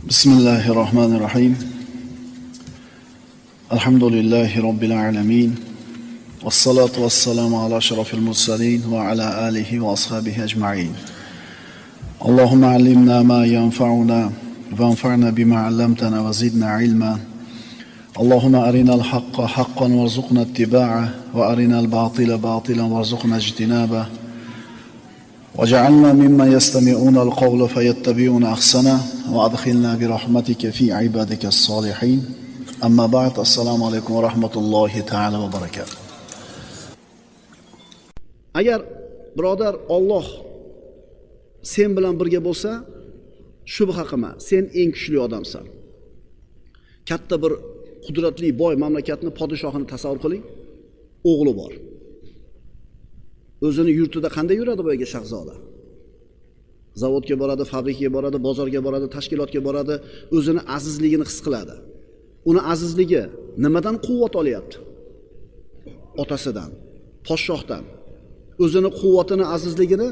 بسم الله الرحمن الرحيم الحمد لله رب العالمين والصلاة والسلام على أشرف المرسلين وعلى آله وأصحابه أجمعين اللهم علمنا ما ينفعنا وانفعنا بما علمتنا وزدنا علما اللهم أرنا الحق حقا وارزقنا اتباعه وأرنا الباطل باطلا وارزقنا اجتنابه وجعلنا ممن يستمعون القول فيتبعون أحسنه وأدخلنا برحمتك في عبادك الصالحين أما بعد السلام عليكم ورحمة الله تعالى وبركاته. Agar birodar Alloh sen bilan birga bo'lsa, shubha qilma, sen eng kuchli odamsan. Katta bir qudratli boy mamlakatni podshohini tasavvur qiling. O'g'li bor. O'zini yurtida qanday yuradi boyga shahzoda? Zavodga boradi, fabrikaga boradi, bozorga boradi, tashkilotga boradi, o'zini azizligini his qiladi. Uni azizligi nimadan quvvat olyapti? Otasidan, podshohdan. O'zini quvvatini, azizligini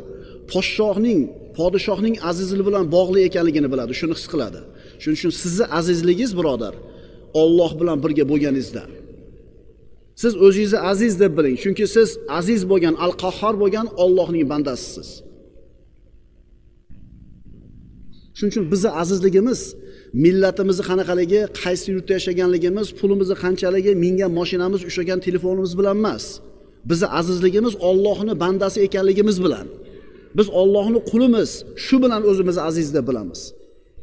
podshohning azizligi bilan bog'liq ekanligini biladi, shuni his qiladi. Shuning uchun sizni azizligingiz, birodar, Alloh bilan birga bo'lganingizda. Siz o'zingizni aziz deb biling, chunki siz aziz bo'lgan, al-Qahhor bo'lgan Allohning bandasisiz. Shuning uchun bizning azizligimiz millatimizni qanaqaligi, qaysi yurtda yashaganligimiz, pulimizni qanchaligi, mingan mashinamiz, ushlagan telefonimiz bilan emas. Bizning azizligimiz Allohning bandasi ekanligimiz bilan. Biz Allohning qulimiz, shu bilan o'zimizni aziz deb bilamiz.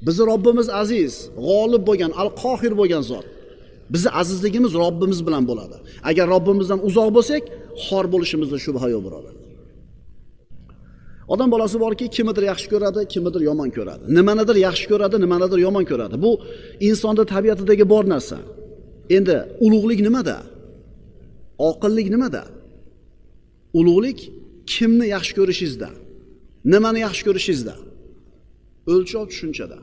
Bizning Robbimiz aziz, g'olib bo'lgan, al-Qohir bo'lgan zot. Bizning azizligimiz Robbimiz bilan bo'ladi. Agar Robbimizdan uzoq bo'lsak, xor bo'lishimizda shubha yo'q, birodar. Odam bolasi borki, kimnidir yaxshi ko'radi, kimnidir yomon ko'radi. Nimanidir yaxshi ko'radi, nimanidir yomon ko'radi. Bu insonning tabiatidagi bor narsa. Endi ulug'lik nimada? Oqillik nimada? Ulug'lik kimni yaxshi ko'rishingizda, nimani yaxshi ko'rishingizda. O'lchov tushunchada.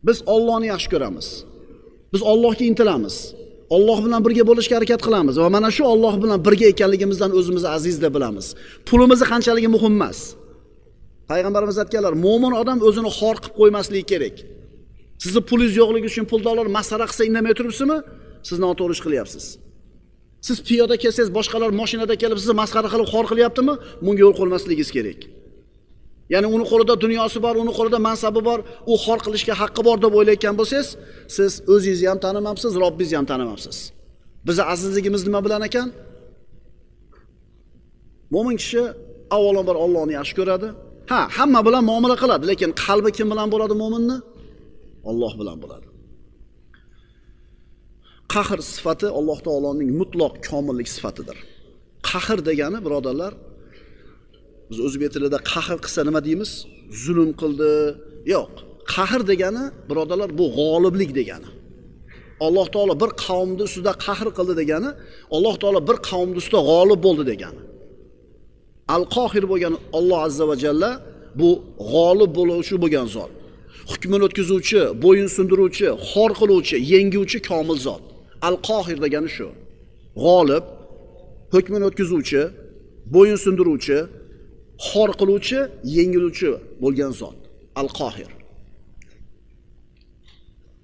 Biz Allohni yaxshi ko'ramiz. Biz Allohga intilamiz. Alloh bilan birga bo'lishga harakat qilamiz va mana shu Alloh bilan birga ekanligimizdan o'zimizni aziz deb bilamiz. Pulimizni qanchaligi muhim emas. Payg'ambarimiz aytganlar, mo'min odam o'zini xor qilib qo'ymasligi kerak. Sizni pulingiz yo'qligi uchun puldorlar masxara qilsa indamay turibsizmi? Siz noto'g'ri ish qilyapsiz. Siz piyoda kelsangiz, boshqalar mashinada kelib sizni masxara qilib xor qilyaptimi? Bunga yo'l qo'ymasligingiz kerak. Ya'ni uni qo'lida dunyosi bor, uni qo'lida mansabi bor, u xor qilishga haqqi bor deb o'ylayotgan bo'lsangiz, siz o'zingizni ham tanimamsiz, Robbingizni ham tanimamsiz. Bizning azizligimiz nima bilan ekan? Mo'min kishi avvalambor Allohni yaxshi ko'radi. Hamma bilan muomala qiladi, lekin qalbi kim bilan bo'ladi mo'minni? Alloh bilan bo'ladi. Qahr sifati Alloh taoloning mutlaq komillik sifatidir. Qahr degani, birodarlar, biz o'zbek tilida qahr qilsa nima deymiz? Zulm qildi. Yo'q. Qahr degani, birodarlar, bu g'oliblik degani. Alloh taolo bir qavmning ustida qahr qildi degani, Alloh taolo bir qavmning ustida g'olib bo'ldi degani. Al-Qohir bo'lgan Alloh azza va jalla bu g'olib bo'luvchi bo'lgan zot. Hukmini o'tkazuvchi, bo'yin sundiruvchi, xor qiluvchi, yenguvchi komil zot. Al-Qohir degani shu. G'olib, hukmini o'tkazuvchi, bo'yin sundiruvchi, xor qiluvchi, yengiluvchi bo'lgan zot. Al-Qohir.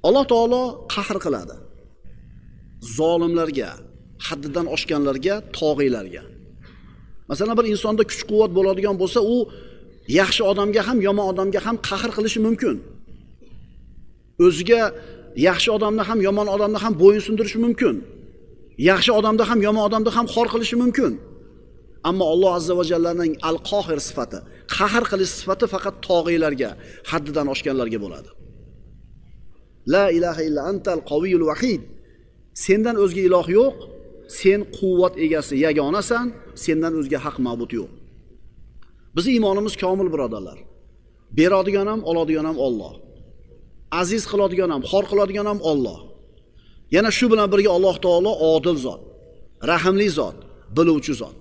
Alloh taolo qahr qiladi. Zolimlarga, haddidan oshganlarga, tog'iylarga. Masalan, bir insonda kuch-quvvat bo'ladigan bo'lsa, u yaxshi odamga ham, yomon odamga ham qahr qilishi mumkin. O'ziga yaxshi odamni ham, yomon odamni ham bo'yin sundirishi mumkin. Yaxshi odamda ham, yomon odamda ham xor qilishi mumkin. Ammo Alloh azza va jallaning al-Qohir sifati, qahr qilish sifati faqat tog'iylarga, haddidan oshganlarga bo'ladi. La ilaha illa antal qaviyul vahid. Sendan o'zga iloh yo'q, sen quvvat egasi, yagonasan, sendan o'zga haq ma'bud yo'q. Bizning iymonimiz komil, birodarlar. Beradigan ham, oladigan ham Alloh. Aziz qiladigan ham, xor qiladigan ham Alloh. Yana shu bilan birga Alloh taolo odil zot, rahimli zot, biluvchi zot,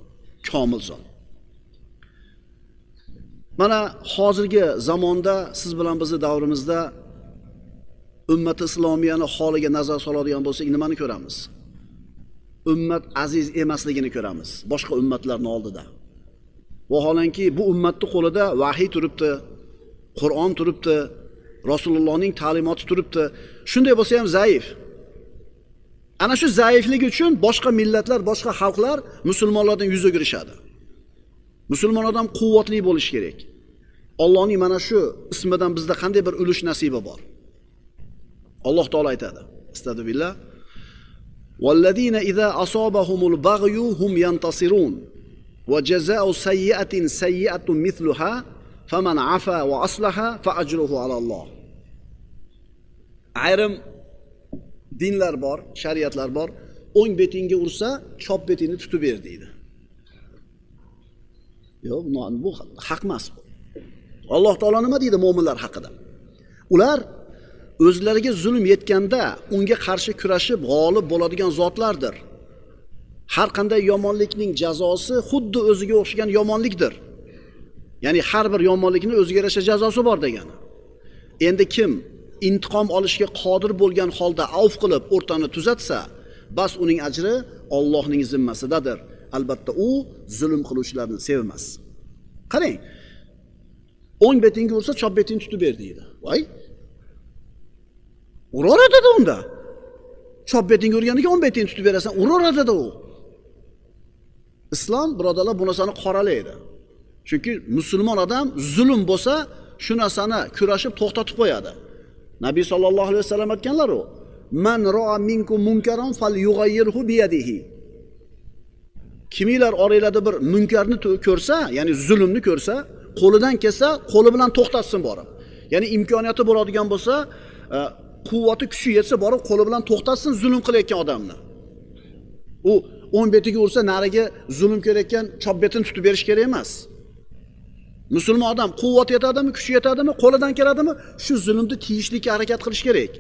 komil zot. Mana hozirgi zamonda siz bilan bizning davrimizda ummat islomiyani holiga nazar soladigan bo'lsak, nimani ko'ramiz? Ummat aziz emasligini ko'ramiz boshqa ummatlarning oldida. Vaholanki bu ummatning qo'lida vahiy turibdi, Qur'on turibdi, Rasulullohning ta'limoti turibdi. Shunday bo'lsa ham zaif. Ana shu zaifligi uchun boshqa millatlar, boshqa xalqlar musulmonlardan yuz o'girishadi. Musulmon odam quvvatli bo'lishi kerak. Allohning mana shu ismidan bizda qanday bir ulush nasibi bor. Alloh taolo aytadi. Astagfirullah. Vallazina idza asabahumul baghyu hum yantasirun va jazaa'u sayyi'atin sayyi'atun mithluha faman afa va aslaha fa ajruhu ala Alloh. Ayrim dinlar bor, shariatlar bor. O'ng betingga ursa, chop betingni tutib ber deydi. Yo'q, bu haq emas bu. Alloh taolo nima deydi mu'minlar haqida? Ular o'zlariga zulm yetganda unga qarshi kurashib g'olib bo'ladigan zotlardir. Har qanday yomonlikning jazosi xuddi o'ziga o'xshagan yomonlikdir. Ya'ni har bir yomonlikning o'ziga yarasha jazosi bor degani. Endi kim intiqom olishga qodir bo'lgan holda avf qilib o'rtani tuzatsa, bas uning ajri Allohning zimmasidadir. Albatta u zulm qiluvchilarni sevmas. Qarang. O'ng betingga ursa, chop betingni tutib ber deydi. Voy. Uraveradi unda. Chop betingga urganiga o'ng betingni tutib berasan, uraveradi u. Islom birodarlar bu narsani qoralaydi. Chunki musulmon odam zulm bo'lsa, shu narsani kurashib to'xtatib qo'yadi. Nabiy sallallohu alayhi vasallam aytganlar u: "Man ra'a minkum munkaran falyughayyirhu bi yadihi." Kimlar oranglarda bir munkarni ko'rsa, ya'ni zulmni ko'rsa, qo'lidan kelsa, qo'li bilan to'xtatsin borib. Ya'ni imkoniyati bo'ladigan bo'lsa, quvvati kuchi yetsa borib qo'li bilan to'xtatsin zulm qilayotgan odamni. U o'ng betiga ursa, nariga zulm kelayotgan chop betini tutib berish kerak emas. Musulmon odam quvvat yetadimi, kuchi yetadimi, qo'lidan keladimi, shu zulmni tiyishlikka harakat qilish kerak.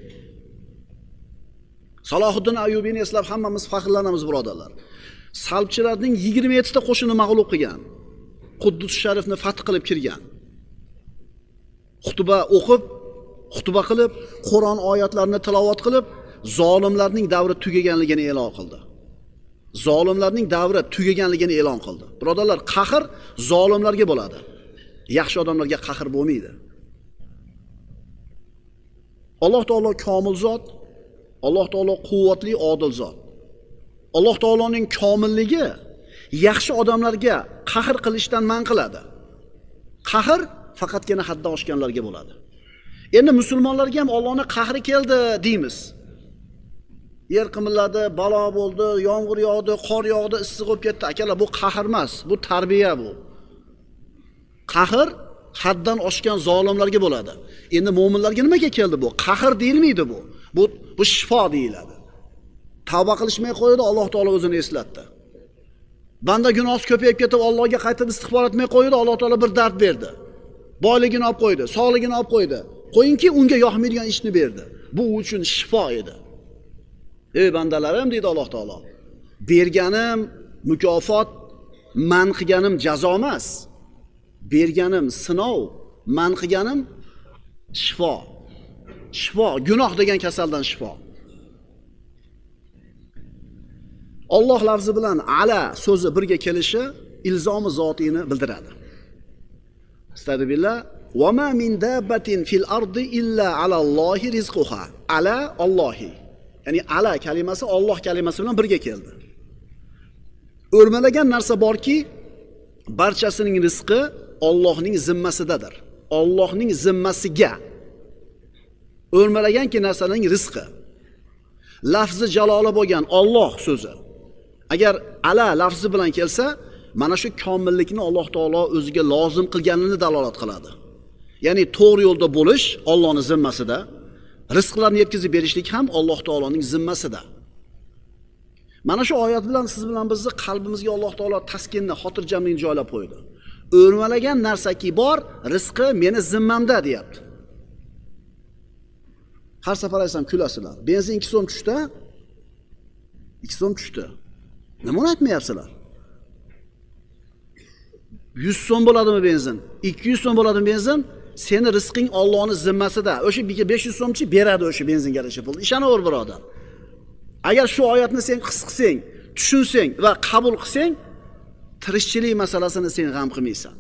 Salohiddin Ayyubiyni eslab hammamiz faxrlanamiz birodarlar. Salbchilarning 27 ta qo'shini mag'lub qilgan. Quddus sharifni fath qilib kirgan. Xutba o'qib, xutba qilib, Qur'on oyatlarini tilovat qilib, zolimlarning davri tugaganligini e'lon qildi. Zolimlarning davri tugaganligini e'lon qildi. Birodarlar, qahr zolimlarga bo'ladi. Yaxshi odamlarga qahr bo'lmaydi. Alloh taolo komil zot, Alloh taolo quvvatli, odil zot. Alloh taoloning komilligi yaxshi odamlarga qahr qilishdan man qiladi. Qahr faqatgina haddan oshganlarga bo'ladi. Endi musulmonlarga ham Allohning qahri keldi deymiz. Yer qimilladi, balo bo'ldi, yomg'ir yog'di, qor yog'di, issiq bo'lib ketdi. Akalar, bu qahr emas, bu tarbiya bu. Qahr haddan oshgan zolimlarga bo'ladi. Endi mu'minlarga nimaga keldi bu? Qahr deyilmaydi bu. Bu shifo deyiladi. Tavba qilishmay qo'ydi, Alloh taolo o'zini eslatdi. Banda gunohi ko'payib ketib, Allohga qaytib istig'for etmay qo'ydi, Alloh taolo bir dard berdi. Boyligini olib qo'ydi, sog'ligini olib qo'ydi. Qo'yingki, unga yoqmaydigan ishni berdi. Bu uchun shifo edi. Ey bandalarim, deydi Alloh taolo. Berganim mukofot, man qilganim jazo emas. Berganim sinov, man qilganim shifo. Shifo, gunoh degan kasaldan shifo. Alloh lafzi bilan ala so'zi birga kelishi ilzomi zotini bildiradi. Astagfirullah. Va ma min dabbatin fil ardi illa ala Allohi rizquha. Ala Allohi. Ya'ni ala kalimasi Alloh kalimasi bilan birga keldi. O'rmalagan narsa borki, barchasining rizqi Allohning zimmasidadir. Allohning zimmasiga. O'rmalaganki narsaning rizqi. Lafzi jaloli bo'lgan Alloh so'zi. Agar ala lafzi bilan kelsa, mana shu komillikni Alloh taolo o'ziga lozim qilganini dalolat qiladi. Ya'ni to'g'ri yo'lda bo'lish Allohning zimmasida, rizqlarni yetkazib berishlik ham Alloh taoloning zimmasida. Mana shu oyat bilan siz bilan bizni qalbimizga Alloh taolo taskinni, xotirjamlikni joylab qo'ydi. O'rmalagan narsaki bor, rizqi meni zimmamda deyapti. Har safar aytsam kulasizlar. Benzin 2 so'm tushdi. 2 so'm tushdi. Nima aytmayapsizlar? 100 so'm bo'ladimi benzin? 200 so'm bo'ladimi benzin? Seni rizqing Allohning zimmasida. O'sha 500 so'mchi beradi o'sha benzinga yarasha pul. Ishonaver birodar. Agar shu oyatni sen his qilsang, tushunsang va qabul qilsang, tirishchilik masalasini sen g'am qilmaysan.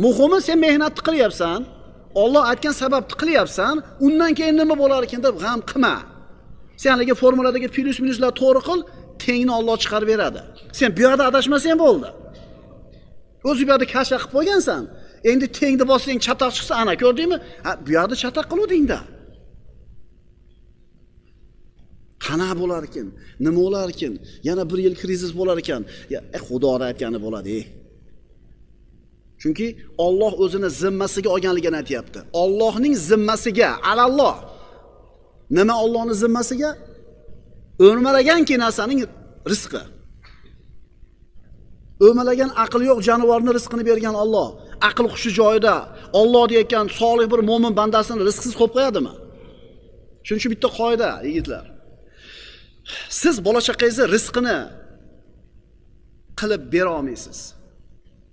Muhimi sen mehnat qilyapsan. Alloh aytgan sababni qilyapsan, undan keyin nima bo'lar ekan deb g'am qilma. Sen haligi formuladagi plus minuslar to'g'ri qil, tengni Alloh chiqarib beradi. Sen bu yerda adashmasang bo'ldi. O'zi bu yerda kasha qilib qo'ygansan. Endi tengni bossang chatoq chiqsa, ana ko'rdingmi? Ha, bu yerda chatoq qiluvding-da. Qana bo'lar ekan? Nima bo'lar ekan? Yana 1 yil krizis bo'lar ekan. Ya, Xudoning aytgani bo'ladi. Chunki Alloh o'zini zimmasiga olganligini aytayapti. Allohning zimmasiga, alalloh. Nima Allohning zimmasiga? O'rmalaganki narsaning rizqi. O'rmalagan aqli yo'q jonivorning rizqini bergan Alloh. Aql hushi joyida Alloh deyotgan solih bir mo'min bandasini rizqsiz qo'yib qo'yadimi? Shuning uchun bitta qoida, yigitlar. Siz bola chaqangizni rizqini qilib bera olmaysiz.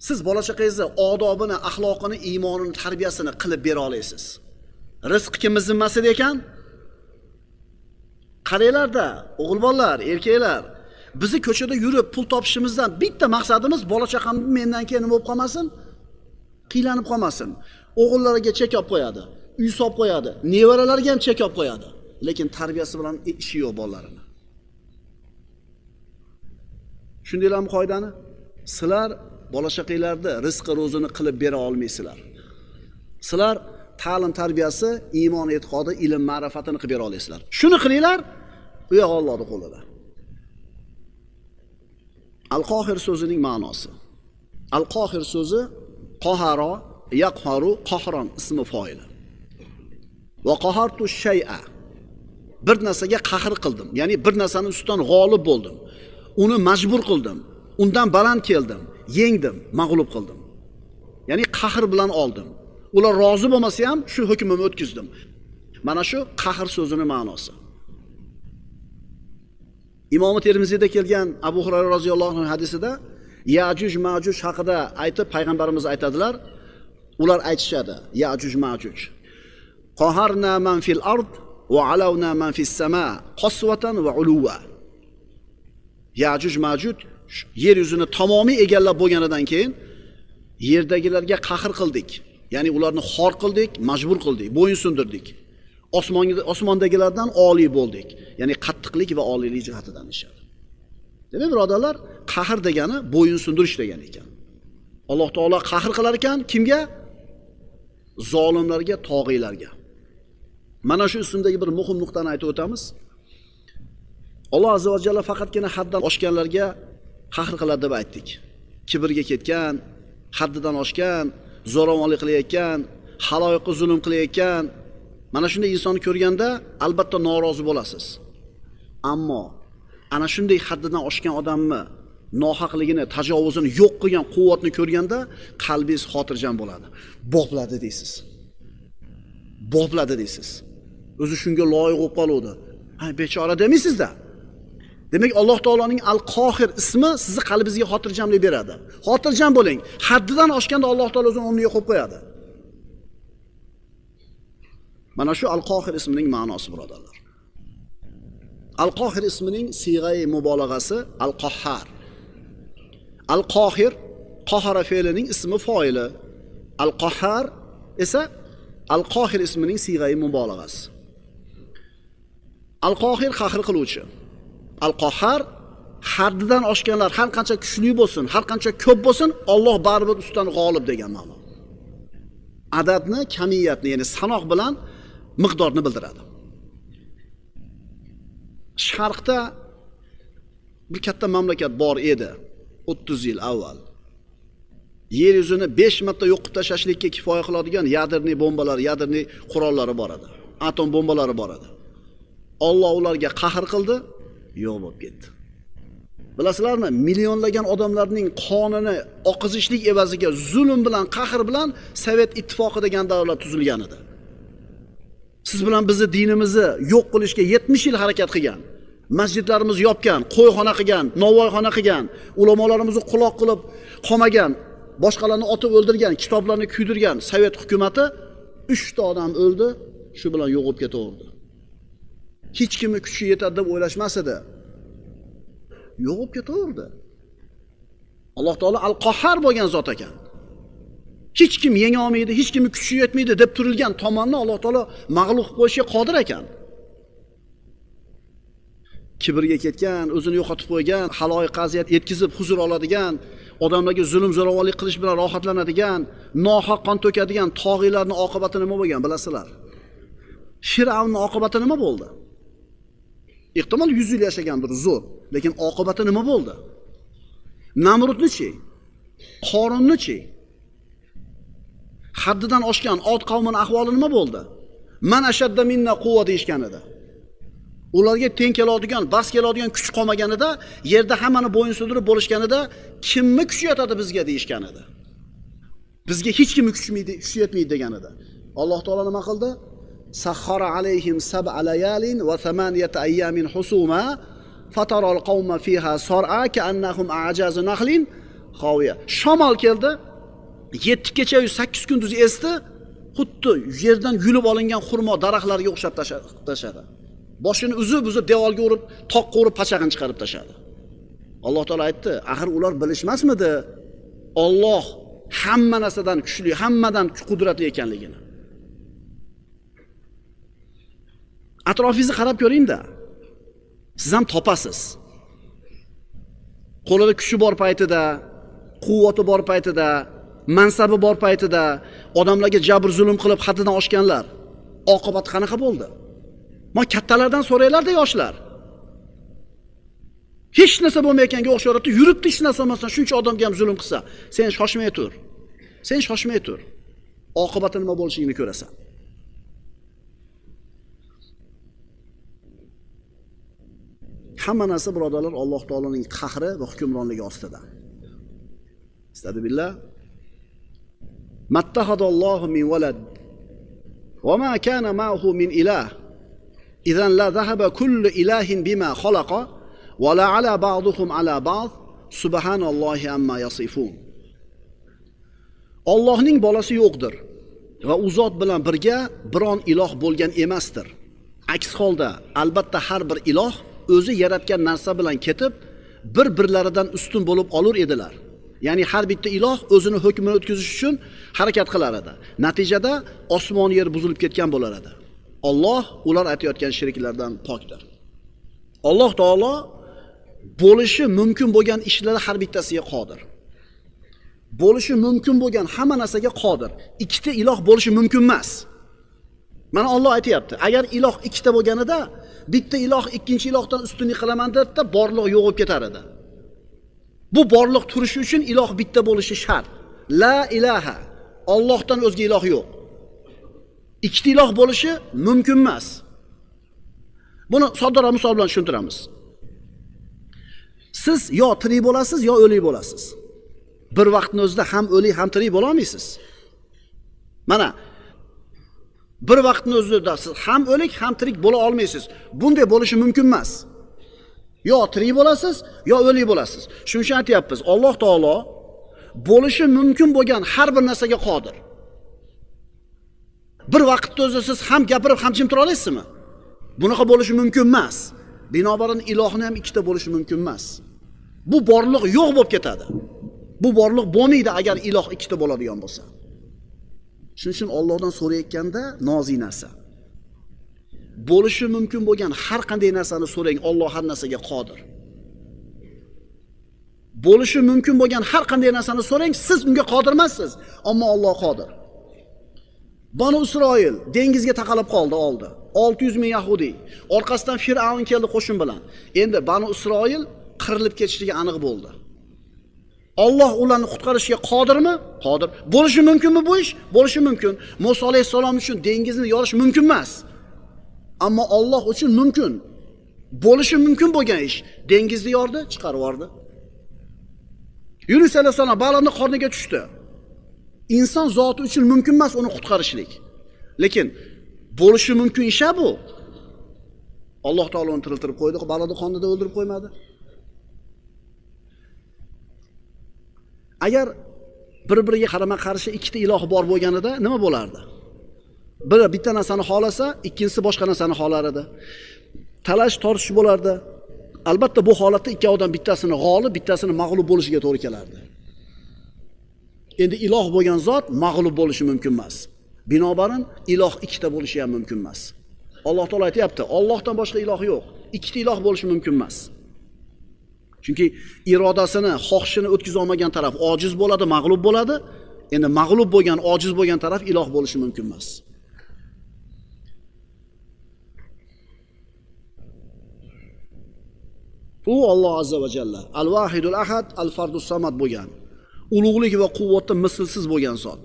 Siz bola chaqangizni odobini, axloqini, iymonini, tarbiyasini qilib bera olasiz. Rizq kimning zimmasida ekan? Qaranglar-da, o'g'il bolalar, erkaklar, bizni ko'chada yurib pul topishimizdan bitta maqsadimiz bola chaqamni mendan keyin nima bo'lib qolmasin? Qiylanib qolmasin. O'g'illariga chek olib qo'yadi, uy solib qo'yadi, nevaralarga ham chek olib qo'yadi. Lekin tarbiyasi bilan ishi yo'q bolalarini. Shundaylarmi qoidani? Sizlar bola chaqanglarni rizqi ro'zini qilib bera olmaysizlar. Sizlar ta'lim tarbiyasi, iymon e'tiqodi, ilm ma'rifatini qilib bera olasizlar. Shuni qilinglar, u yo'q Allohning qo'lida. Al-Qohir so'zining ma'nosi. Al-Qohir so'zi qahara, yaqharu, qahron ismi foili. Va qahartu shay'a. Bir narsaga qahr qildim, ya'ni bir narsaning ustidan g'olib bo'ldim. Uni majbur qildim, undan baland keldim, yengdim, mag'lub qildim. Ya'ni qahr bilan oldim. Ular rozi bo'lmasa ham shu hukmimni o'tkazdim. Mana shu qahr so'zining ma'nosi. Imom Termiziyda kelgan Abu Hurayra roziyallohu anhu hadisida Ya'juj Ma'juj haqida aytib payg'ambarimiz aytadilar. Ular aytishadi: Ya'juj Ma'juj qaharna man fil ard va alawna man fis sama qaswatan va uluwa. Ya'juj Ma'juj yer yuzini tamomiy egallab bo'lganidan keyin yerdagilarga qahr qildik. Ya'ni ularni xor qildik, majbur qildik, bo'yin sundirdik. Osmondagilardan oliy bo'ldik. Ya'ni qattiqlik va oliylik jihatidan ishadi. Demak, birodarlar, qahr degani bo'yin sundirish degan ekan. Alloh taolo qahr qilar ekan kimga? Zolimlarga, tog'iylarga. Mana shu ismdagi bir muhim nuqtani aytib o'tamiz. Alloh azza va jalla faqatgina haddan oshganlarga qahr qiladi deb aytdik. Kibrga ketgan, haddidan oshgan, zo'ravonlik qilayotgan, haloyiqqa zulm qilayotgan, mana shunday insonni ko'rganda albatta norozi bo'lasiz. Ammo ana shunday haddidan oshgan odamni nohaqligini, tajovuzini yo'q qilgan quvvatni ko'rganda qalbingiz xotirjam bo'ladi. Bopladi deysiz. Bopladi deysiz. O'zi shunga loyiq bo'lib qoluvdi. Ha, bechora demaysizda. Demak, Alloh taoloning Al-Qohir ismi sizni qalbingizga xotirjamlik beradi. Xotirjam bo'ling. Haddidan oshganda Alloh taolo o'zini o'rniga qo'yib qo'yadi. Mana shu Al-Qohir ismining ma'nosi, birodarlar. Al-Qohir ismining siyg'ai mubolag'asi Al-Qahhar. Al-Qohir qahara fe'lining ismi foili. Al-Qahhar esa Al-Qohir ismining siyg'ai mubolag'asi. Al-Qohir qahr qiluvchi. Al-Qahhar haddidan oshganlar har qancha kuchli bo'lsin, har qancha ko'p bo'lsin, Alloh baribir ustidan g'olib degan ma'no. Adadni, kamiyatni, ya'ni sanoq bilan miqdorni bildiradi. Sharqda bir katta mamlakat bor edi 30 yil avval. Yer yuzini 5 marta yo'qib tashlashlikka kifoya qiladigan yadrli bombalar, yadrli qurollari bor edi. Atom bombalari bor edi. Alloh ularga qahr qildi, yo'q bo'lib ketdi. Bilasizlarmi, millionlagan odamlarning qonini oqizishlik evaziga zulm bilan, qahr bilan Sovet ittifoqi degan davlat tuzilgan edi. Siz bilan bizni dinimizni yo'q qilishga 70 yil harakat qilgan, masjidlarimizni yopgan, qo'yxona qilgan, novvoyxona qilgan, ulamolarimizni quloq qilib qolmagan, boshqalarni otib o'ldirgan, kitoblarni kuydirgan Sovet hukumatı 3 ta odam o'ldi, shu bilan yo'q bo'lib ketaverdi. Hech kimni kuchi yetadi deb o'ylashmas edi. Yo'q bo'lib ketaverdi. Alloh taolo Al-Qahhar bo'lgan zot ekan. Hech kim yenga olmaydi, hech kimning kuchi yetmaydi deb turilgan tomonni Alloh taolo mag'lub qilib qo'yishga qodir ekan. Kibrga ketgan, o'zini yo'qotib qo'ygan, haloyiq aziyat yetkazib huzur oladigan, odamlarga zulm zo'ravonlik qilish bilan rohatlanadigan, nohaq qon to'kadigan tog'iylarning oqibati nima bo'lgan bilasizlar? Fir'avnning oqibati nima bo'ldi? Ehtimol 100 yil yashagandir, zo'r, lekin oqibati nima bo'ldi? Namrudni-chi? Qorunni-chi? Haddidan oshgan Od qavmining ahvoli nima bo'ldi? Man ashadda minna quvva deyishgan edi. Ularga teng keladigan, bas keladigan kuch qolmaganida, yerda hammani bo'yin sudirib bo'lishganida, kimni kuchi yetadi bizga deyishgan edi. Bizga hech kimni kuchi yetmaydi degan edi. Alloh taolo nima qildi? Sahhara alayhim sab'a layalin va thamaniyata ayyamin husuma fataral qawma fiha sar'a ka'annahum a'jazu nahlin khawiya. Shamol keldi. 7 kecha 8 kunduz esdi, xuddi yerdan yulib olingan xurmo daraxtlarga o'xshab tashadi. Boshini uzib devorga urib, toqqa urib pachag'ini chiqarib tashadi. Alloh taolo aytdi, axir ular bilishmasmidi? Alloh hamma narsadan kuchli, hammadan qudratli ekanligini. Atrofingizni qarab ko'ring-da. Siz ham topasiz. Qo'lida kuchi bor paytida, quvvati bor paytida, mansabi bor paytida odamlarga jabr zulm qilib haddidan oshganlar oqibat qanaqa bo'ldi? Ma kattalardan so'raylar-da yoshlar. Hech narsa bo'lmayotganga o'xsharadi, yuribdi hech narsa emasdan shuncha odamga ham zulm qilsa, sen shoshmay tur. Sen shoshmay tur. Oqibati nima bo'lishini ko'rasan. Hamma narsa birodarlar Alloh taoloning qahri va hukmronligi ostida. Astagfirullah. Mattahadallohu min walad wa ma kana ma'ahu min ilah. Idan la dhahaba kullu ilahin bima khalaqa wa la ala ba'dihim ala ba'd subhanallohi amma yasifun. Allohning bolasi yo'qdir va u zot bilan birga biron iloh bo'lgan emasdir. Aks holda albatta har bir iloh o'zi yaratgan narsa bilan ketib, bir-birlaridan ustun bo'lib olur edilar. Ya'ni har bitta iloh o'zini hukmini o'tkazish uchun harakat qilar edi. Natijada osmon yer buzilib ketgan bo'lar edi. Alloh ular aytayotgan shirklardan pokdir. Alloh taolo bo'lishi mumkin bo'lgan ishlarning har bittasiga qodir. Bo'lishi mumkin bo'lgan hamma narsaga qodir. Ikkita iloh bo'lishi mumkin emas. Mana Alloh aytayapti, agar iloh ikkita bo'lganida, bitta iloh ikkinchi ilohdan ustunlik qilaman debda borliq yo'q bo'lib ketar edi. Bu borliq turishi uchun iloh bitta bo'lishi shart. La ilaha. Allohdan o'zga iloh yo'q. Ikkita iloh bo'lishi mumkin emas. Buni soddaroq misol bilan tushuntiramiz. Siz yo tirik bo'lasiz, yo o'lik bo'lasiz. Bir vaqtning o'zida ham o'lik, ham tirik bo'la olmaysiz. Mana bir vaqtning o'zida siz ham o'lik, ham tirik bo'la olmaysiz. Bunday bo'lishi mumkin emas. Yo tirik bo'lasiz, yo o'lik bo'lasiz. Shuning uchun aytayapmiz, Alloh taolo bo'lishi mumkin bo'lgan har bir narsaga qodir. Bir vaqtda o'zi siz ham gapirib, ham jim tura olasizmi? Bunaqa bo'lishi mumkin emas. Binobarin ilohni ham ikkita bo'lishi mumkin emas. Bu borliq yo'q bo'lib ketadi. Bu borliq bo'lmaydi agar iloh ikkita bo'ladigan bo'lsa. Shuning uchun Allohdan so'rayotganda nozik narsa. Bo'lishi mumkin bo'lgan har qanday narsani so'rang, Alloh har narsaga qodir. Bo'lishi mumkin bo'lgan har qanday narsani so'rang, siz unga qodir emassiz, ammo Alloh qodir. Banu Isroil dengizga taqalib qoldi oldi. 600 ming Yahudi. Orqasidan Fir'avn keldi qo'shin bilan. Endi Banu Isroil qirilib ketishligi aniq bo'ldi. Alloh ularni qutqarishga qodirmi? Qodir. Bo'lishi mumkinmi bu ish? Bo'lishi mumkin. Musa alayhisalom uchun dengizni yorish mumkin emas. Ammo Alloh uchun mumkin. Bo'lishi mumkin bo'lgan ish. Dengizni yordi, chiqarib yubordi. Yunus alayhisalom balonni qorniga tushdi. Inson zoti uchun mumkin emas uni qutqarishlik. Lekin bo'lishi mumkin ish bu. Alloh taolo uni tiriltirib qo'ydi, balonni qonida o'ldirib qo'ymadi. Agar bir-biriga qarama-qarshi ikkita iloh bor bo'lganida nima bo'lardi? Biri bitta narsani xolasa, ikkinchisi boshqa narsani xolar edi. Talash tortish bo'lardi. Albatta bu holatda ikkovidan bittasini g'olib, bittasini mag'lub bo'lishiga to'g'ri kelardi. Endi iloh bo'lgan zot mag'lub bo'lishi mumkin emas. Binobarin iloh ikkita bo'lishi ham mumkin emas. Alloh taolo aytayapti, Allohdan boshqa iloh yo'q. Ikkita iloh bo'lishi mumkin emas. Chunki irodasini, xohishini o'tkiza olmagan taraf ojiz bo'ladi, mag'lub bo'ladi. Endi mag'lub bo'lgan, ojiz bo'lgan taraf iloh bo'lishi mumkin emas. U Alloh azza va jalla, al-Vahidul Ahad, al-Fardus Samad bo'lgan, ulug'lik va quvvatda mislsiz bo'lgan zot.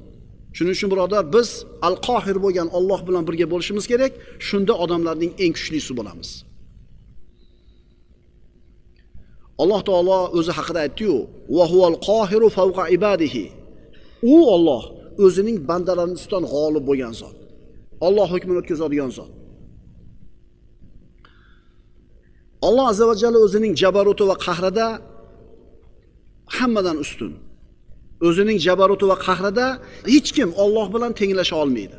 Shuning uchun birodar, biz al-Qohir bo'lgan Alloh bilan birga bo'lishimiz kerak. Shunda odamlarning eng kuchlisi bo'lamiz. Alloh taolo o'zi haqida aytdi-yu, "Va huval qohiru fawqa ibadihi." U Alloh o'zining bandalarining ustidan g'olib bo'lgan zot. Alloh hukmini o'tkazadigan zot. Alloh azza va jalla o'zining jabaruti va qahrida hammadan ustun. O'zining jabaruti va qahrida hech kim Alloh bilan tenglasha olmaydi.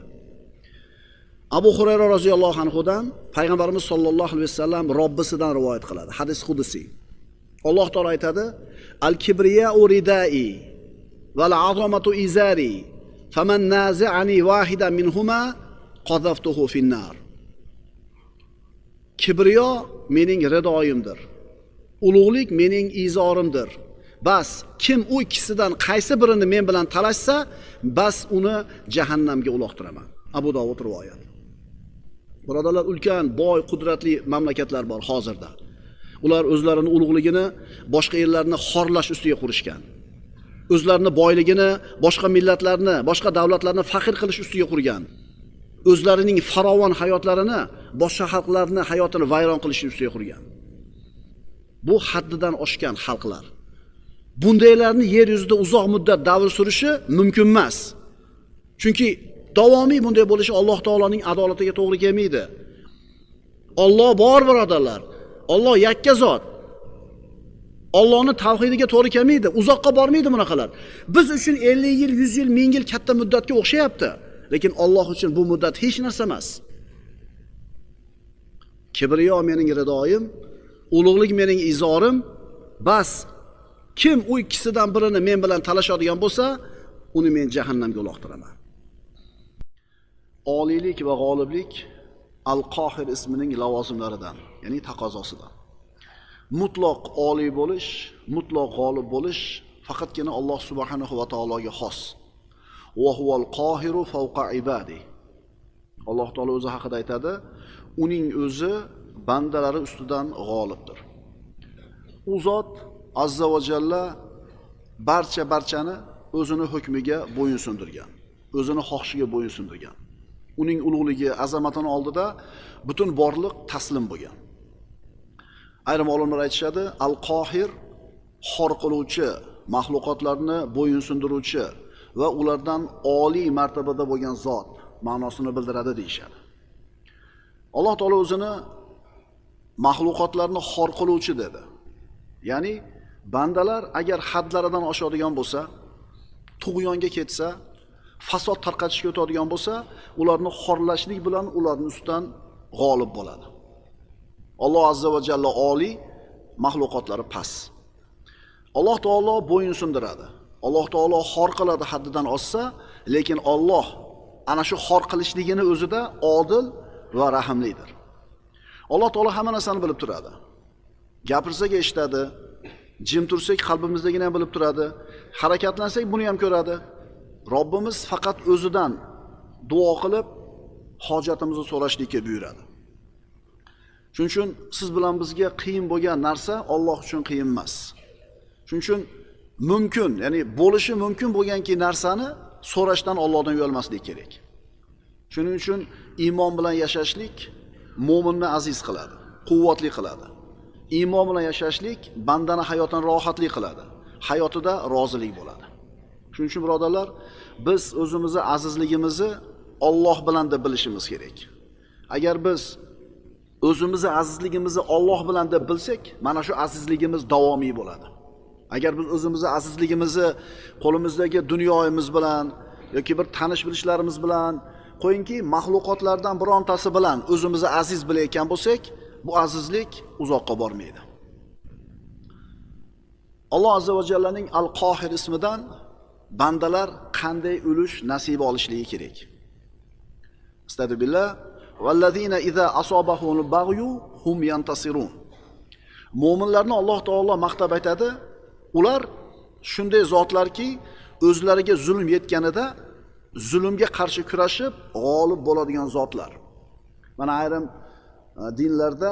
Abu Hurayra roziyallohu anhudan payg'ambarimiz sollallohu alayhi vasallam Robbisidan rivoyat qiladi. Hadis qudsi. Alloh taolo aytadi: "Al-kibriya'u ridai val 'azamatu izari, faman nazi'ani wahidan minhuma qadhaftuhu fin-nar." Kibriyo mening ridoyimdir. Ulug'lik mening izorimdir. Bas kim u ikkisidan qaysi birini men bilan talashsa, bas uni jahannamga uloqtiraman. Abu Dovud rivoyat. Birodarlar, ulkan, boy, qudratli mamlakatlar bor hozirda. Ular o'zlarining ulug'ligini boshqa yerlarni xorlash ustiga qurishgan. O'zlarining boyligini boshqa millatlarni, boshqa davlatlarni faqir qilish ustiga qurgan. O'zlarining farovon hayotlarini boshqa xalqlarning hayotini vayron qilish ustiga qurgan. Bu haddidan oshgan xalqlar. Bundaylarni yer yuzida uzoq muddat davr surishi mumkin emas. Chunki davomiy bunday bo'lishi Alloh taoloning adolatiga to'g'ri kelmaydi. Alloh bor birodarlar. Alloh yakka zot. Allohning tavhidiga to'g'ri kelmaydi. Uzoqqa bormaydi bunaqalar. Biz uchun 50 yil, 100 yil, 1000 yil katta muddatga o'xshayapti. Lekin Alloh uchun bu muddat hech narsa emas. Kibriyo mening ridoyim, ulug'lik mening izorim. Bas kim u ikkisidan birini men bilan talashadigan bo'lsa, uni men jahannamga uloqtiraman. Oliylik va g'oliblik Al-Qohir ismining lavozimlaridan, ya'ni taqozosidan. Mutlaq oliy bo'lish, mutlaq g'olib bo'lish faqatgina Alloh subhanahu va taologa xos. Va huval qohiru fawqa ibadi. Alloh taolo o'zi haqida aytadi, uning o'zi bandalari ustidan g'olibdir. U zot azza va jalla barchani o'zini hukmiga bo'yinsundirgan, o'zini xohishiga bo'yinsundirgan. Uning ulug'ligi, azamatini oldida butun borliq taslim bo'lgan. Ayrim olimlar aytishadi, al-Qohir xor qiluvchi, mahluqotlarni bo'yinsundiruvchi va ulardan oliy martabada bo'lgan zot ma'nosini bildiradi deyshadi. Alloh taolo o'zini mahluqotlarni xor qiluvchi dedi. Ya'ni bandalar agar hadlaridan oshadigan bo'lsa, tug'yonga ketsa, fasod tarqatishga o'tadigan bo'lsa, ularni xorlashlik bilan ularning ustidan g'olib bo'ladi. Alloh azza va jalla oliy, mahluqotlari past. Alloh taolo bo'yinsundiradi. Alloh taolo xor qiladi haddidan oshsa, lekin Alloh ana shu xor qilishligini o'zida odil va rahimlidir. Alloh taolo hamma narsani bilib turadi. Gapirsak eshitadi, jim tursak qalbimizdagini ham bilib turadi, harakatlansak buni ham ko'radi. Robbimiz faqat o'zidan duo qilib hojatimizni so'rashlikka buyuradi. Shuning uchun siz bilan bizga qiyin bo'lgan narsa Alloh uchun qiyin emas. Shuning uchun mumkin, ya'ni bo'lishi mumkin bo'lganki narsani so'rashdan Allohdan uyalmaslik kerak. Shuning uchun iymon bilan yashashlik mo'minni aziz qiladi, quvvatli qiladi. Iymon bilan yashashlik bandani hayotini rohatli qiladi, hayotida rozilik bo'ladi. Shuning uchun birodarlar, biz o'zimizni azizligimizni Alloh bilan deb bilishimiz kerak. Agar biz o'zimizni azizligimizni Alloh bilan deb bilsak, mana shu azizligimiz davomiy bo'ladi. Agar biz o'zimizni azizligimizni qo'limizdagi dunyoyimiz bilan yoki bir tanish-bilishlarimiz bilan, qo'yingki, mahluqotlardan birontasi bilan o'zimizni aziz bilayotgan bo'lsak, bu azizlik uzoqqa bormaydi. Alloh azza va jallaning Al-Qohir ismidan bandalar qanday ulush nasiba olishligi kerak. Astagfirullah. Vallazina iza asabahumul baghyu hum yantasirun. Mo'minlarni Alloh taolo maqtab aytadi, ular shunday zotlarki, o'zlariga zulm yetganida zulmga qarshi kurashib g'olib bo'ladigan zotlar. Mana ayrim dinlarda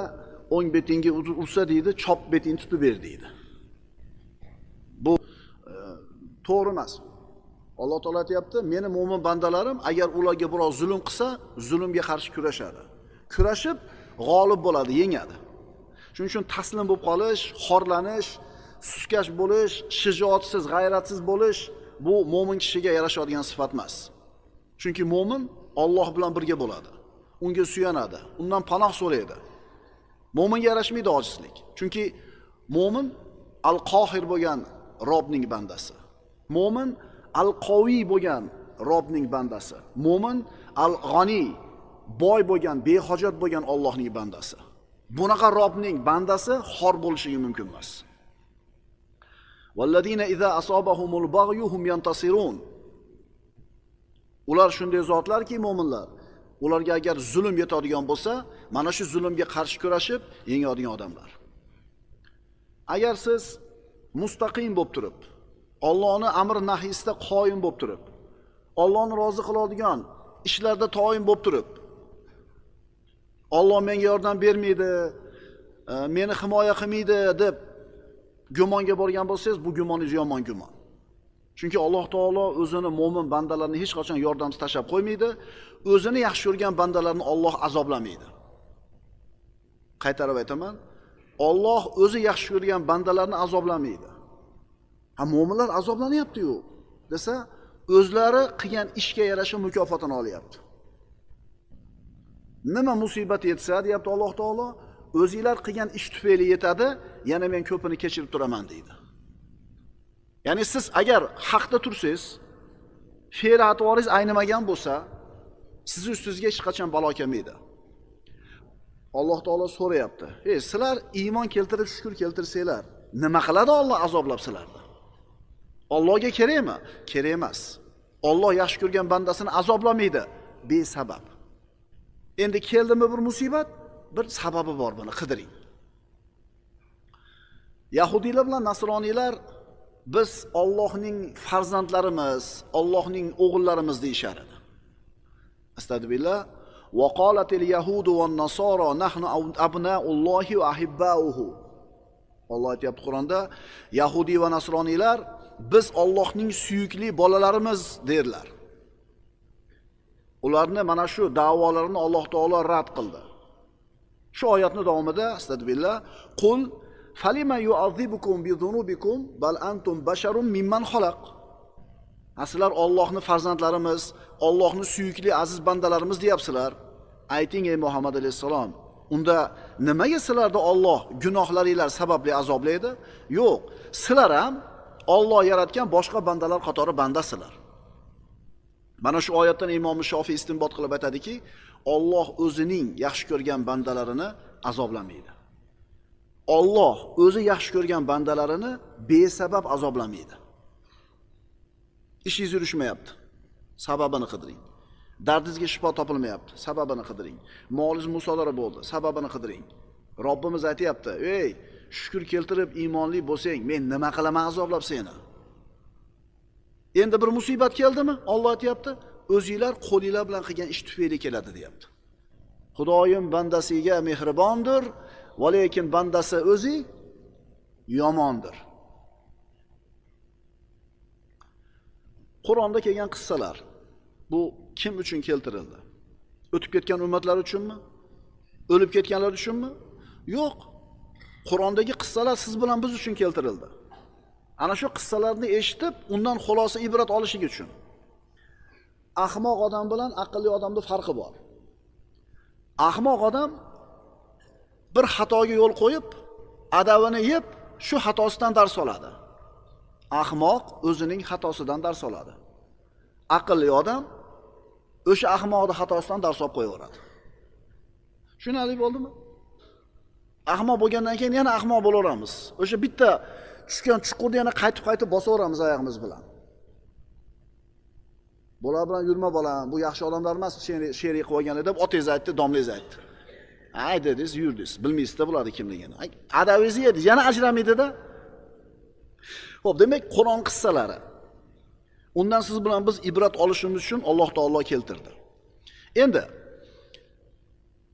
o'ng betingga ursa deydi, chop betingni tutib ber deydi. Bu to'g'ri emas. Alloh taolo aytayapti, meni mo'min bandalarim agar ularga biroz zulm qilsa, zulmga qarshi kurashadi. Kurashib g'olib bo'ladi, yengadi. Shuning uchun taslim bo'lib qolish, xorlanish, suskash bo'lish, shijoatsiz, g'ayratsiz bo'lish bu mo'min kishiga yarashadigan sifat emas. Chunki mo'min Alloh bilan birga bo'ladi. Unga suyanadi, undan panoh so'raydi. Mo'minga yarashmaydi ojizlik. Chunki mo'min al-Qohir bo'lgan Robbning bandasi. Mo'min al-Qoviy bo'lgan Robbning bandasi. Mo'min al-G'ani, boy bo'lgan, behojat bo'lgan Allohning bandasi. Bunaqa Robbning bandasi xor bo'lishi mumkin emas. Vallazina iza asabahumul baghyu hum yantasirun. Ular shunday zotlarki mo'minlar, ularga agar zulm yetadigan bo'lsa, mana shu zulmga qarshi kurashib yengadigan odamlar. Agar siz mustaqim bo'lib turib, Allohning amr nahyisida qoyim bo'lib turib, Allohni rozi qiladigan ishlarda to'yim bo'lib turib, Alloh menga yordam bermaydi, meni himoya qilmaydi deb gumonga borgan bo'lsangiz, bu gumoningiz yomon gumon. Chunki Alloh taolo o'zini mo'min bandalarni hech qachon yordamsiz tashlab qo'ymaydi, o'zini yaxshi ko'rgan bandalarni Alloh azoblamaydi. Qaytarib aytaman, Alloh o'zi yaxshi ko'rgan bandalarni azoblamaydi. Ha, mo'minlar azoblanyapti-yu desa, o'zlari qilgan ishga yarasha mukofotini olyapti. Nima musibat yetsa, deyapti Alloh taolo, o'zinglar qilgan ish tufayli yetadi, yana men ko'pini kechirib turaman deydi. Ya'ni siz agar haqda tursangiz, fe'l-atvoringiz aynimagan bo'lsa, siz ustingizga hech qachon balo kelmaydi. Alloh taolo so'rayapti. Sizlar iymon keltirib shukr keltirsanglar, nima qiladi Alloh azoblab sizlarni? Allohga kerakmi? Kerak emas. Alloh yaxshi ko'rgan bandasini azoblamaydi besabab. Endi keldimi bir musibat, bir sababi bor, buni qidiring. Yahudiylar bilan nasroniylar biz Allohning farzandlarimiz, Allohning o'g'illarimiz deyishar edi. Astagfirullah. Va qolatil yahudu wan nasara nahnu abnaullohi va ahibbauhu. Alloh aytayapti Qur'onda, Yahudi va nasroniylar biz Allohning suyukli bolalarimiz derlar. Ularni mana shu da'volarini Alloh taolo rad qildi. Shu oyatning davomida astagfirullah, qul falima yu'azibukum bi dhunubikum bal antum basharun mimman xalaq. Sizlar Allohning farzandlarimiz, Allohning suyukli aziz bandalarimiz deyapsizlar. Ayting ey Muhammad alayhisalom, unda nimaga sizlarni Alloh gunohlaringlar sababli azoblaydi? Yo'q, sizlar ham Alloh yaratgan boshqa bandalar qatori bandasizlar. Mana shu oyatdan Imom Shofiy istinbot qilib aytadiki, Alloh o'zining yaxshi ko'rgan bandalarini azoblamaydi. Alloh o'zi yaxshi ko'rgan bandalarini besabab azoblamaydi. Ishingiz yurishmayapti, sababini qidiring. Dardingizga shifo topilmayapti, sababini qidiring. Molingiz musodara bo'ldi, sababini qidiring. Robbimiz aytayapti, "Ey, shukr keltirib iymonli bo'lsang, men nima qilaman azoblab seni?" Endi bir musibat keldimi? Alloh aytayapti, "O'zinglar qo'linglar bilan qilgan ish tufayli keladi" deyapti. Xudoyim bandasiga mehribondir, va lekin bandasi o'zi yomondir. Qur'onda kelgan qissalar bu kim uchun keltirildi? O'tib ketgan ummatlar uchunmi? O'lib ketganlar uchunmi? Yo'q. Qur'ondagi qissalar siz bilan biz uchun keltirildi. Ana shu qissalarni eshitib, undan xulosa ibrat olishingiz uchun. Ahmoq odam bilan aqlli odamning farqi bor. Ahmoq odam bir xatoga yo'l qo'yib, adavini yeb, shu xatosidan dars oladi. Ahmoq o'zining xatosidan dars oladi. Aqlli odam o'sha ahmoqning xatosidan dars olib qo'yaveradi. Tushunarli bo'ldimi? Ahmoq bo'lgandan keyin yana ahmoq bo'laveramiz. O'sha bitta tushgan chuqurda yana qaytib bosaveramiz oyog'imiz bilan. Bular bilan yurma bolam, bu yaxshi odamlar emas, sherik qilib olgan deb otangiz aytdi, domlangiz aytdi. Ayt dedingiz, yurdingiz. Bilmaysizda bularni kimligini. Adavingiz edi, yana ajramaydi-da. Xo'p, demak, Qur'on qissalari. Undan siz bilan biz ibrat olishimiz uchun Alloh taolo keltirdi. Endi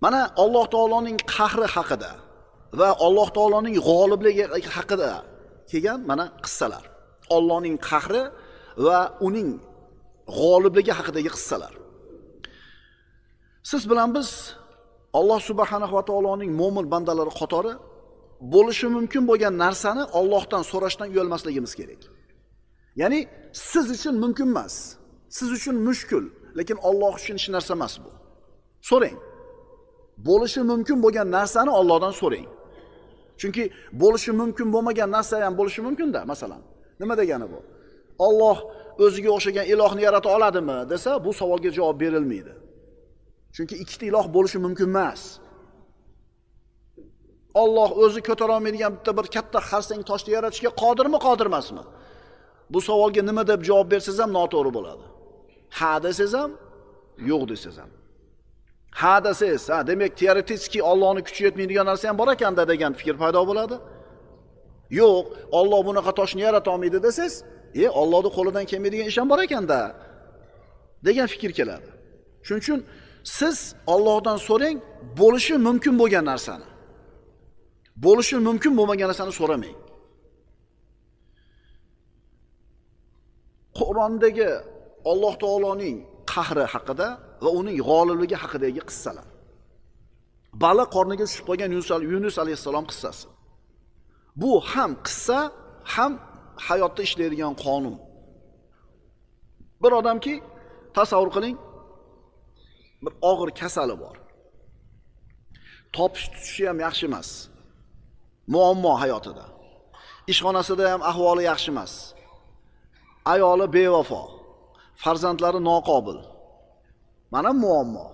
mana Alloh taoloning qahri haqida va Alloh taoloning g'olibligi haqida kelgan mana qissalar. Allohning qahri va uning g'olibligi haqidagi qissalar. Siz bilan biz Alloh subhanahu va taoloning mo'min bandalari qatori bo'lishi mumkin bo'lgan narsani Allohdan so'rashdan uyalmasligimiz kerak. Ya'ni siz uchun mumkin emas, siz uchun mushkul, lekin Alloh uchun hech narsa emas bu. So'rang. Bo'lishi mumkin bo'lgan narsani Allohdan so'rang. Chunki bo'lishi mumkin bo'lmagan narsa ham bo'lishi mumkin-da, masalan. Nima degani bu? Alloh o'ziga o'xshagan ilohni yarata oladimi desa, bu savolga javob berilmaydi. Chunki ikkita iloh bo'lishi mumkin emas. Alloh o'zi ko'tara olmaydigan bitta bir katta xarsang toshni yaratishga qodirmi, qodir emasmi? Bu savolga nima deb javob bersangiz ham noto'g'ri bo'ladi. Ha desangiz ham, yo'q desangiz ham. Ha desangiz, demak teoretik Allohning kuchi yetmaydigan narsa ham bor ekanda degan fikr paydo bo'ladi. Yo'q, Alloh bunaqa toshni yarata olmaydi desangiz, Allohning qo'lidan kelmaydigan ish ham bor ekanda degan fikr keladi. Shuning uchun siz Allohdan so'rang, bo'lishi mumkin bo'lgan narsani. Bo'lishi mumkin bo'lmagan narsani so'ramang. Qur'ondagi Alloh taoloning qahri haqida va uning g'olibligi haqidagi qissalar. Baliq qorniga tushib qolgan Yunus alayhissalom qissasi. Bu ham qissa, ham hayotda ishlaydigan qonun. Bir odamki, tasavvur qiling, bir og'ir kasali bor. Topish tutishi ham yaxshi emas. Muammo hayotida. Ishxonasida ham ahvoli yaxshi emas. Ayoli bevafo, farzandlari noqobil. Mana muammo.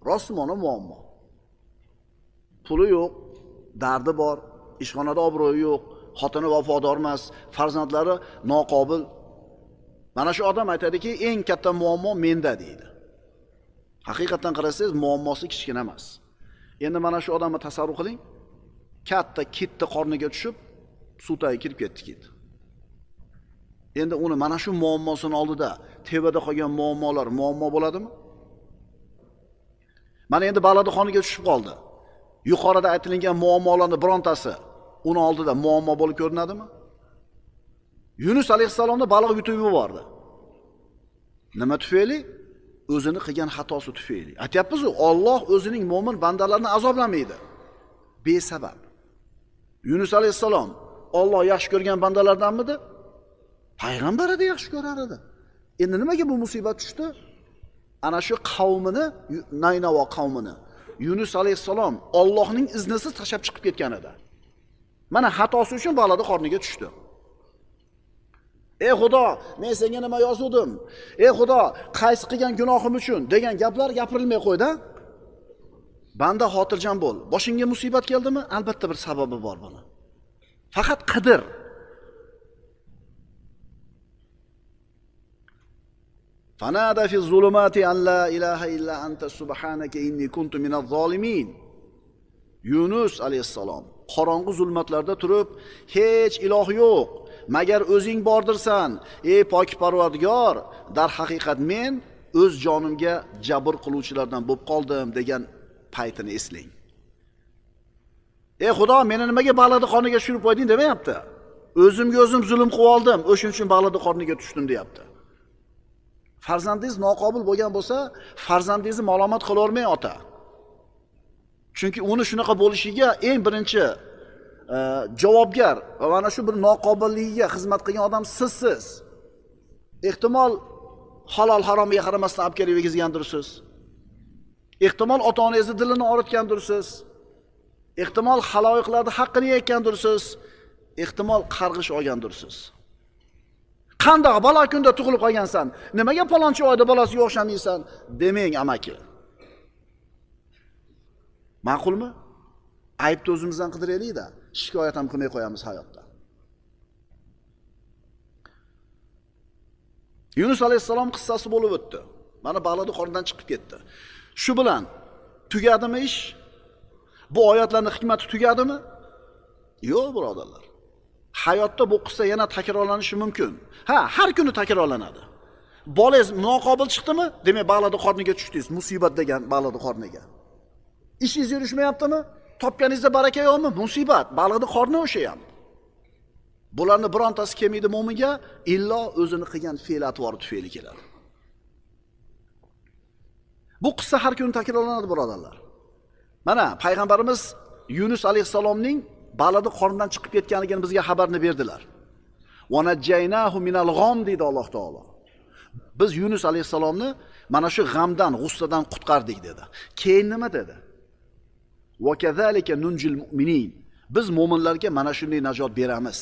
Rostmona muammo. Puli yo'q, dardi bor, ishxonada obro'yi yo'q, xotini vafodor emas, farzandlari noqobil. Mana shu odam aytadiki, eng katta muammo menda deydi. Haqiqatan qarasangiz, muammosi kichkina emas. Endi mana shu odamni tasavvur qiling. Katta kitni qorniga tushib, suvtaga kirib ketdi kit. Endi uni mana shu muammosini oldida tevada qolgan muammolar muammo bo'ladimi? Mana endi balada xoniga tushib qoldi. Yuqorida aytilgan muammolarning birontasi uni oldida muammo bo'lib ko'rinadimi? Yunus alayhissalomni baliq yutib yubordi. Nima tufayli? O'zini qilgan xatosi tufayli. Aytyapmiz-ku, Alloh o'zining mo'min bandalarini azoblamaydi. Besabab. Yunus alayhissalom Alloh yaxshi ko'rgan bandalardanmidi? Payg'ambar edi, yaxshi ko'rar edi. Endi nimaga bu musibat tushdi? Ana shu qavmini, Naynavo qavmini Yunus alayhissalom Allohning iznisiz tashlab chiqib ketgan edi. Mana xatosi uchun balada qorniga tushdi. Ey Xudo, men senga nima yozuvdim? Ey Xudo, qaysi qilgan gunohim uchun degan gaplar gapirilmay qo'ydi. Banda xotirjam bo'l. Boshingga musibat keldimi? Albatta bir sababi bor buni. Faqat qidir. Fanada fi zulumati an la ilaha illa anta subhanaka inni kuntu minaz zolimin. Yunus alayhissalom qorong'u zulmatlarda turib, hech iloh yo'q, magar o'zing bordirsan, ey pok Parvardigor, dar haqiqat men o'z jonimga jabr qiluvchilardan bo'lib qoldim degan paytini eslang. Ey Xudo, meni nimaga balada qorniga tushirib qo'yding demayapti. O'zimga o'zim zulm qilib oldim, o'shuning uchun balada qorniga tushdim deyapti. Farzandingiz noqobil bo'lgan bo'lsa, farzandingizni malomat qilavermang ota. Chunki uni shunaqa bo'lishiga eng birinchi javobgar va mana shu bir noqobilligiga xizmat qilgan odam sizsiz. Ehtimol halol haromiga qaramasdan olib kelib egizgandirsiz. Ehtimol ota-onangizni dilini og'ritgandirsiz. Ehtimol haloyiqlarning haqqini yeyotgandirsiz. Ehtimol qarg'ish olgandirsiz. Qanday balo kunda tug'ilib qolgansan? Nimaga palonchi oyda bolasiga o'xshamaysan? Demang amaki. Ma'qulmi? Aybni o'zimizdan qidiraylik-da, shikoyat ham qilmay qo'yamiz hayotda. Yunus alayhissalom qissasi bo'lib o'tdi. Mana balig'ni qornidan chiqib ketdi. Shu bilan tugadimi ish? Bu oyatlarning hikmati tugadimi? Yo'q, birodarlar. Hayotda bu qissa yana takrorlanishi mumkin. Har kuni takrorlanadi. Bolangiz noqobil chiqdimi? Demak, balig'ni qorniga tushdingiz, musibat degan balig'ni qorniga. Ishingiz yurishmayaptimi? Topganingizda baraka yo'qmi? Musibat, balig'ni qorni o'sha ham. Bularni birontasi kelmaydi mo'minga, illo o'zini qilgan fe'l atvori tufayli keladi. Bu qissa har kuni takrorlanadi, birodarlar. Mana payg'ambarimiz Yunus alayhisalomning balig'ni qornidan chiqib ketganligini bizga xabarni berdilar. Va najjaynahu minal g'am deydi Alloh taolo. Biz Yunus alayhisalomni mana shu g'amdan, g'ussadan qutqardik dedi. Keyin nima dedi? Va kazalika nunjil mu'minin. Biz mo'minlarga mana shunday najot beramiz.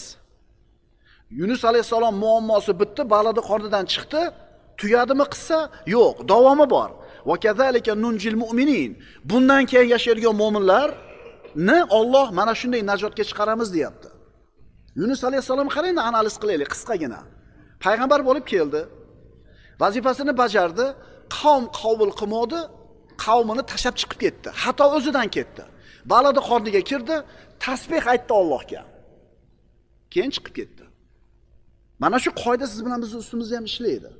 Yunus alayhisalom muammosi bitdi, balig'ni qornidan chiqdi. Tugadimi qissa? Yo'q, davomi bor. Va kazalika nunjil mu'minin. Bundan keyin yashaydigan mo'minlarni Alloh mana shunday najotga chiqaramiz deyapti. Yunus alayhisalom qarang, analiz qilaylik qisqagina. Payg'ambar bo'lib keldi. Vazifasini bajardi, qavm qabul qilmadi, qavmini tashab chiqib ketdi. Hatto o'zidan ketdi. Balig'ni qorniga kirdi, tasbih aytdi Allohga. Keyin chiqib ketdi. Mana shu qoida siz bilan bizning ustimizda ham ishlaydi.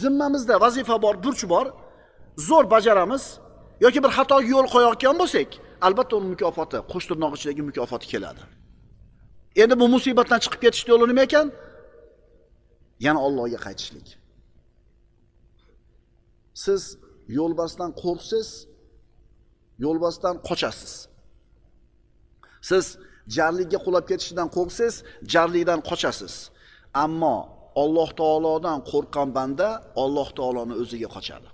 Zimmamizda vazifa bor, burch bor, zo'r bajaramiz yoki bir xatoga yo'l qo'yayotgan bo'lsak, albatta uning mukofoti, qo'sh tirnoq ichidagi mukofoti keladi. Endi bu musibatdan chiqib ketish yo'li nima ekan? Yana Allohga qaytishlik. Siz yo'lbarsdan qo'rqsiz, yo'lbarsdan qochasiz. Siz jarlikka qulab ketishidan qo'rqsiz, jarlikdan qochasiz. Ammo Alloh taolodan qo'rqqan banda Alloh taoloni o'ziga qochadi.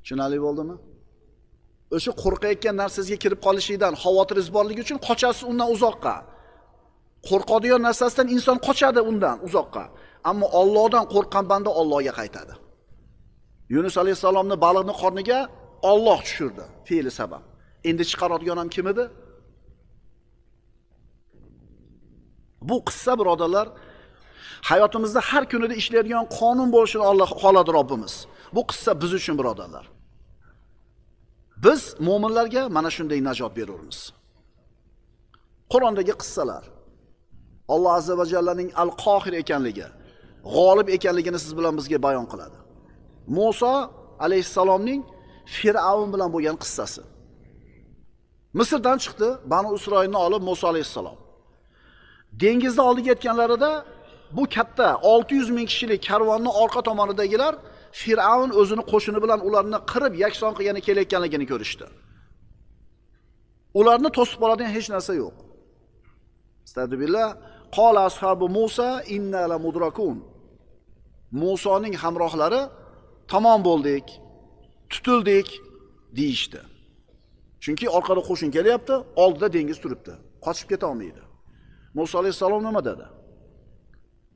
Tushunarli bo'ldimi? O'sha qo'rqayotgan narsasiga kirib qolishidan xavotiringiz borligi uchun qochasiz undan uzoqqa. Qo'rqadigan narsasidan inson qochadi undan uzoqqa. Ammo Allohdan qo'rqqan banda Allohga qaytadi. Yunus alayhisalomni balig'ni qorniga Alloh tushirdi, fe'li sabab. Endi chiqaradigan ham kim edi? Bu qissa, birodarlar, hayotimizda har kunida ishlaydigan qonun bo'lishini Alloh xoladi Robbimiz. Bu qissa biz uchun, birodarlar. Biz mo'minlarga mana shunday najot beramiz. Qur'ondagi qissalar Alloh azza va jallaning al-Qohir ekanligi, g'olib ekanligini siz bilan bizga bayon qiladi. Musa alayhissalomning Fir'avn bilan bo'lgan qissasi. Misrdan chiqdi, Banu Isroilni olib Musa alayhissalom. Dengizda oldiga yetganlarida bu katta 600 ming kishilik karvonni orqa tomonidagilar Fir'avn o'zini qo'shini bilan ularni qirib yakson qilgani kelayotganligini ko'rishdi. Ularni to'sib oladigan hech narsa yo'q. Astagfirullah, qala ashabu Musa inna la mudrakun. Musoning hamrohlari tamom bo'ldik, tutildik deyishdi. Chunki orqada qo'shin kelyapti, oldida dengiz turibdi. Qochib keta olmaydi. Musa alayhisalom nima dedi?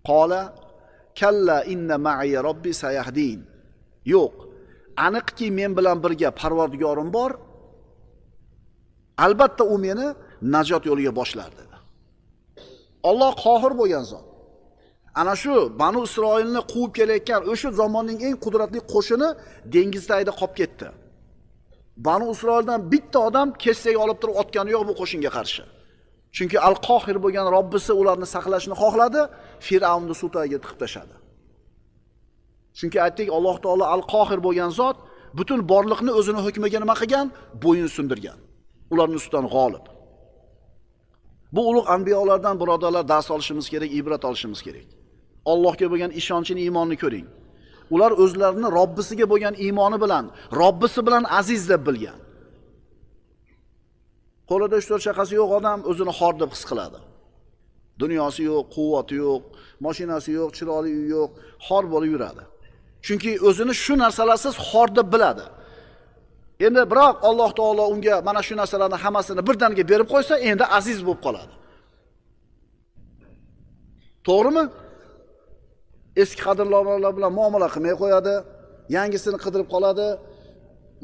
Qala kalla inna ma'i robbi sayahdin. Yo'q, aniqki men bilan birga Parvardigorim bor. Albatta u meni najot yo'liga boshlar dedi. Alloh qohir bo'lgan zot. Ana shu Banu Isroilni quvib kelayotgan o'sha zamonning eng qudratli qo'shini dengizdayda qolib ketdi. Banu Isroildan bitta odam kessaga olib turib otgani yo'q bu qo'shinga qarshi. Chunki al-Qohir bo'lgan Robbisi ularni saqlashni xohladi, Fir'avnni suv tagiga tiqib tashadi. Chunki aytdik, Alloh taolo al-Qohir bo'lgan zot butun borliqni o'zini hukmiga nima qilgan? Bo'yin sundirgan. Ularning ustidan g'olib. Bu ulug' anbiyolardan birodarlar dars olishimiz kerak, ibrat olishimiz kerak. Allohga bo'lgan ishonchini, iymonni ko'ring. Ular o'zlarini Robbisiga bo'lgan iymoni bilan, Robbisi bilan aziz deb bilgan. Qo'lida 3-4 chaqasi yo'q odam o'zini xor deb his qiladi. Dunyosi yo'q, quvvati yo'q, mashinasi yo'q, chiroyli uyi yo'q, xor bo'lib yuradi. Chunki o'zini shu narsalarsiz xor deb biladi. Endi biroq Alloh taolo unga mana shu narsalarning hammasini birdaniga berib qo'ysa, endi aziz bo'lib qoladi. To'g'rimi? Eski qadrlovlar bilan muomala qilmay qo'yadi, yangisini qidirib qoladi,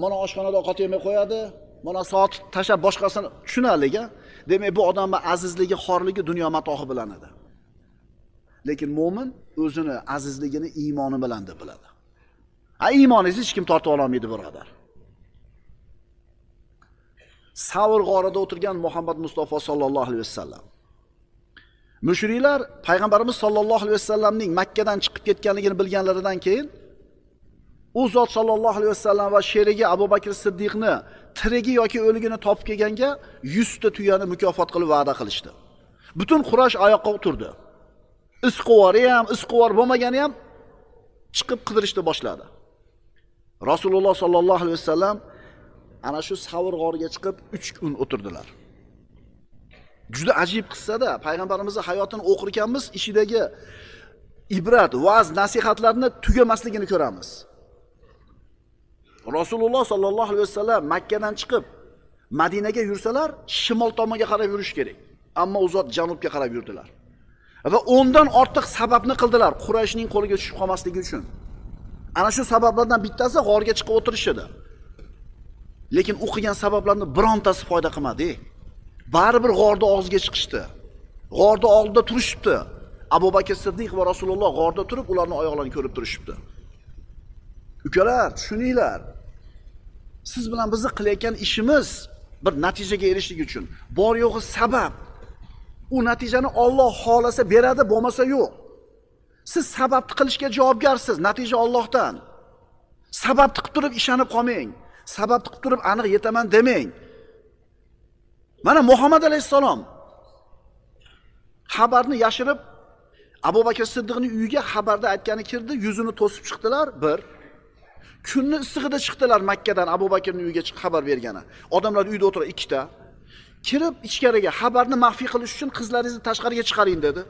mana oshxonada ovqat yemay qo'yadi, mana soat tashab boshqasini tushunarliga. Demak, bu odamning azizligi, xorligi dunyo matohi bilan edi. lekin mo'min o'zini azizligini iymoni bilan deb biladi. Ha, iymoningizni hech kim tortib ola olmaydi, birodar. Savr g'orida o'tirgan Muhammad Mustafa sallallohu alayhi vasallam. Mushriklar payg'ambarimiz sallallohu alayhi vasallamning Makka dan chiqib ketganligini bilganlaridan keyin u zot sallallohu alayhi vasallam va sherigi Abu Bakr Siddiqni tirigi yoki o'ligini topib kelganga 100 ta tuyani mukofot qilib va'da qilishdi. Butun Quraysh oyoqqa o'tirdi. Isquvori ham, isquvor bo'lmagani ham chiqib qidirishni boshladi. Rasululloh sallallohu alayhi vasallam ana shu Savr g'origa chiqib 3 kun o'tirdilar. Juda ajib qissada payg'ambarimizning hayotini o'qir ekanmiz, ishidagi ibrat, va'z, nasihatlarni tugamasligini ko'ramiz. Rasululloh sallallohu alayhi vasallam Makka dan chiqib Madinaga yursalar, shimol tomonga qarab yurish kerak. Ammo u zot janubga qarab yurdilar. Va ondan ortiq sababni qildilar Qurayshning qo'liga tushib qolmasligi uchun. Ana shu sabablardan bittasi g'orga chiqib o'tirish edi. Lekin o'qigan sabablarning birontasi foyda qilmadi. Baribir g'orda og'ziga chiqishdi. G'orda oldida turishibdi. Abu Bakr Siddiq va Rasululloh g'orda turib, ularning oyoqlarini ko'rib turishibdi. Ukalar, tushuninglar. Siz bilan bizni qilayotgan ishimiz bir natijaga erishish uchun. Bor yo'g'i sabab. U natijani Alloh xolasa beradi, bo'lmasa yo'q. Siz sababni qilishga javobgarsiz, natija Allohdan. Sababni qilib turib ishonib qolmang. Sababni qilib turib aniq yetaman demang. Mana Muhammad alayhisalom xabarni yashirib Abu Bakr Siddiqning uyiga xabarda aytgani kirdi, yuzini to'sib chiqdilar. Bir kunni issig'ida chiqdilar Makkadan Abu Bakrning uyiga chiqib xabar bergani. Odamlar uyda o'tirib ikkita kirib ichkariga xabarni maxfiy qilish uchun qizlaringizni tashqariga chiqaring dedi.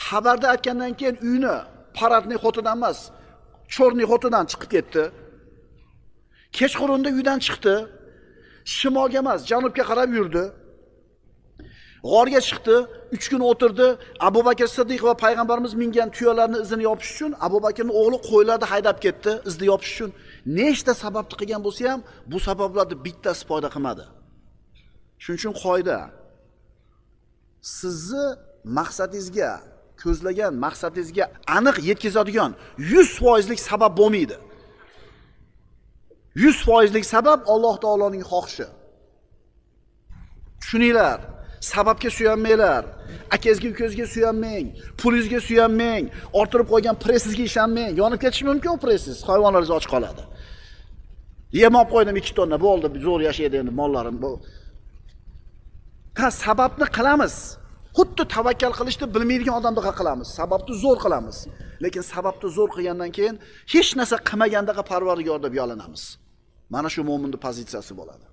Xabarda aytgandan keyin uyni paradning xotidan emas, cho'rning xotidan chiqib ketdi. Kechqurunda uydan chiqdi. Shimolga emas, janubga qarab yurdi. G'orga chiqdi, 3 kun o'tirdi. Abu Bakr Siddiq va payg'ambarimiz mingan tuyolarni izini yopish uchun Abu Bakrning o'g'li qo'ylarni haydab ketdi, izni yopish uchun. Nechta sababni qilgan bo'lsa ham, bu sabablarning bittasi foyda qilmadi. Shuning uchun qoida. Sizni maqsadingizga, ko'zlagan maqsadingizga aniq yetkazadigan 100% sabab bo'lmaydi. 100% sabab Alloh taoloning xohishi. Tushuninglar. Sababga suyanmanglar. Akangizga, ukangizga suyanmang, pulingizga suyanmang, orttirib qo'ygan pressizga ishonmang. Yonib ketishi mumkin pressiz, hayvonlaringiz och qoladi. Yem olib qo'ydim 2 tonna, bo'ldi, zo'r yashaydi endi mollarim. Ha, sababni qilamiz. Xuddi tavakkal qilishni bilmaydigan odamdek qilamiz. Sababni zo'r qilamiz. Lekin sababni zo'r qilgandan keyin hech narsa qilmagandaqa Parvardigor deb yo'lanamiz. Mana shu mo'minning pozitsiyasi bo'ladi.